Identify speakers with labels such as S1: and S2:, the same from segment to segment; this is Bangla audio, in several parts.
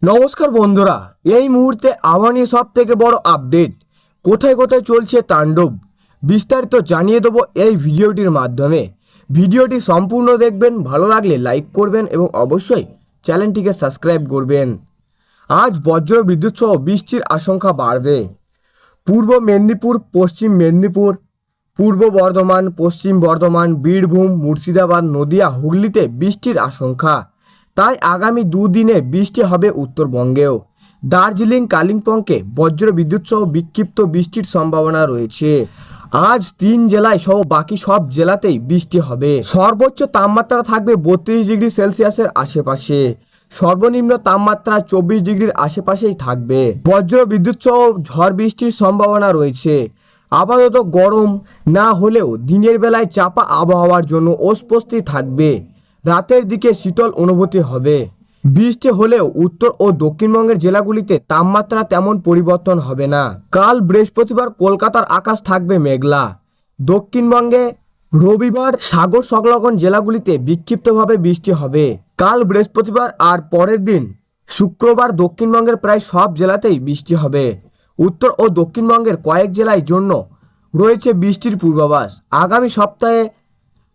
S1: নমস্কার বন্ধুরা, এই মুহূর্তে আবহাওয়া নিয়ে সব থেকে বড় আপডেট, কোথায় কোথায় চলছে তাণ্ডব, বিস্তারিত জানিয়ে দেবো এই ভিডিওটির মাধ্যমে। ভিডিওটি সম্পূর্ণ দেখবেন, ভালো লাগলে লাইক করবেন এবং অবশ্যই চ্যানেলটিকে সাবস্ক্রাইব করবেন। আজ বজ্র বিদ্যুৎ সহ বৃষ্টির আশঙ্কা বাড়বে। পূর্ব মেদিনীপুর, পশ্চিম মেদিনীপুর, পূর্ব বর্ধমান, পশ্চিম বর্ধমান, বীরভূম, মুর্শিদাবাদ, নদিয়া, হুগলিতে বৃষ্টির আশঙ্কা। তাই আগামী দুদিনে বৃষ্টি হবে উত্তরবঙ্গেও। দার্জিলিং, কালিম্পংকে বজ্র বিদ্যুৎ সহ বিক্ষিপ্ত বৃষ্টির সম্ভাবনা রয়েছে। আজ 3 জেলায় সহ বাকি সব জেলাতেই বৃষ্টি হবে। সর্বোচ্চ তাপমাত্রা থাকবে 32 ডিগ্রি সেলসিয়াসের আশেপাশে, সর্বনিম্ন তাপমাত্রা 24 ডিগ্রির আশেপাশেই থাকবে। বজ্র বিদ্যুৎ সহ ঝড় বৃষ্টির সম্ভাবনা রয়েছে। আপাতত গরম না হলেও দিনের বেলায় চাপা আবহাওয়ার জন্য অস্বস্তি থাকবে। রাতের দিকে শীতল অনুভূতি হবে। বৃষ্টি হলেও উত্তর ও দক্ষিণবঙ্গের জেলাগুলিতে তাপমাত্রা তেমন পরিবর্তন হবে না। কাল বৃহস্পতিবার কলকাতার আকাশ থাকবে মেঘলা। দক্ষিণবঙ্গে রবিবার সাগর সংলগ্ন জেলাগুলিতে বিক্ষিপ্তভাবে বৃষ্টি হবে। কাল বৃহস্পতিবার আর পরের দিন শুক্রবার দক্ষিণবঙ্গের প্রায় সব জেলাতেই বৃষ্টি হবে। উত্তর ও দক্ষিণবঙ্গের কয়েক জেলার জন্য রয়েছে বৃষ্টির পূর্বাভাস। আগামী সপ্তাহে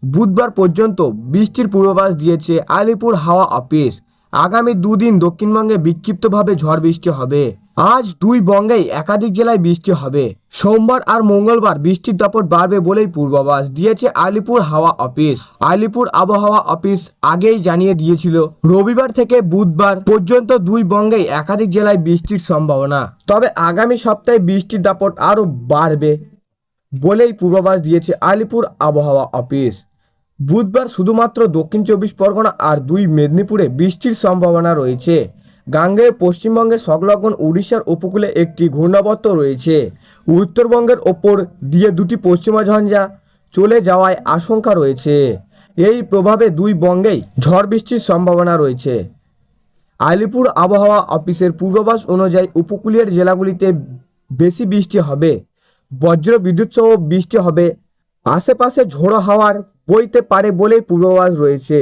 S1: বুধবার পর্যন্ত বৃষ্টির পূর্বাভাস দিয়েছে আলিপুর হাওয়া অফিস। আগামী দুদিন দক্ষিণবঙ্গে বিক্ষিপ্তভাবে ঝড় বৃষ্টি হবে। আজ দুই বঙ্গেই একাধিক জেলায় বৃষ্টি হবে। সোমবার আর মঙ্গলবার বৃষ্টির দাপট বাড়বে বলেই পূর্বাভাস দিয়েছে আলিপুর হাওয়া অফিস। আলিপুর আবহাওয়া অফিস আগেই জানিয়ে দিয়েছিল রবিবার থেকে বুধবার পর্যন্ত দুই বঙ্গেই একাধিক জেলায় বৃষ্টির সম্ভাবনা। তবে আগামী সপ্তাহে বৃষ্টির দাপট আরও বাড়বে বলেই পূর্বাভাস দিয়েছে আলিপুর আবহাওয়া অফিস। বুধবার শুধুমাত্র দক্ষিণ 24 পরগনা আর দুই মেদিনীপুরে বৃষ্টির সম্ভাবনা রয়েছে। গাঙ্গেয় পশ্চিমবঙ্গের সংলগ্ন উড়িষ্যার উপকূলে একটি ঘূর্ণাবর্ত রয়েছে। উত্তরবঙ্গের ওপর দিয়ে দুটি পশ্চিমা ঝঞ্ঝা চলে যাওয়ায় আশঙ্কা রয়েছে। এই প্রভাবে দুই বঙ্গেই ঝড় বৃষ্টির সম্ভাবনা রয়েছে। আলিপুর আবহাওয়া অফিসের পূর্বাভাস অনুযায়ী উপকূলীয় জেলাগুলিতে বেশি বৃষ্টি হবে। বজ্র বিদ্যুৎ সহ বৃষ্টি হবে। আশেপাশে ঝোড়ো হাওয়ার বইতে পারে বলেই পূর্বাভাস রয়েছে।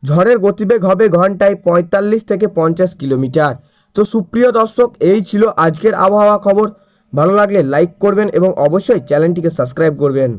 S1: ঝড়ের গতিবেগ হবে ঘন্টায় 45 থেকে 50 কিলোমিটার। তো সুপ্রিয় দর্শক, এই ছিল আজকের আবহাওয়া খবর। ভালো লাগলে লাইক করবেন এবং অবশ্যই চ্যানেলটিকে সাবস্ক্রাইব করবেন।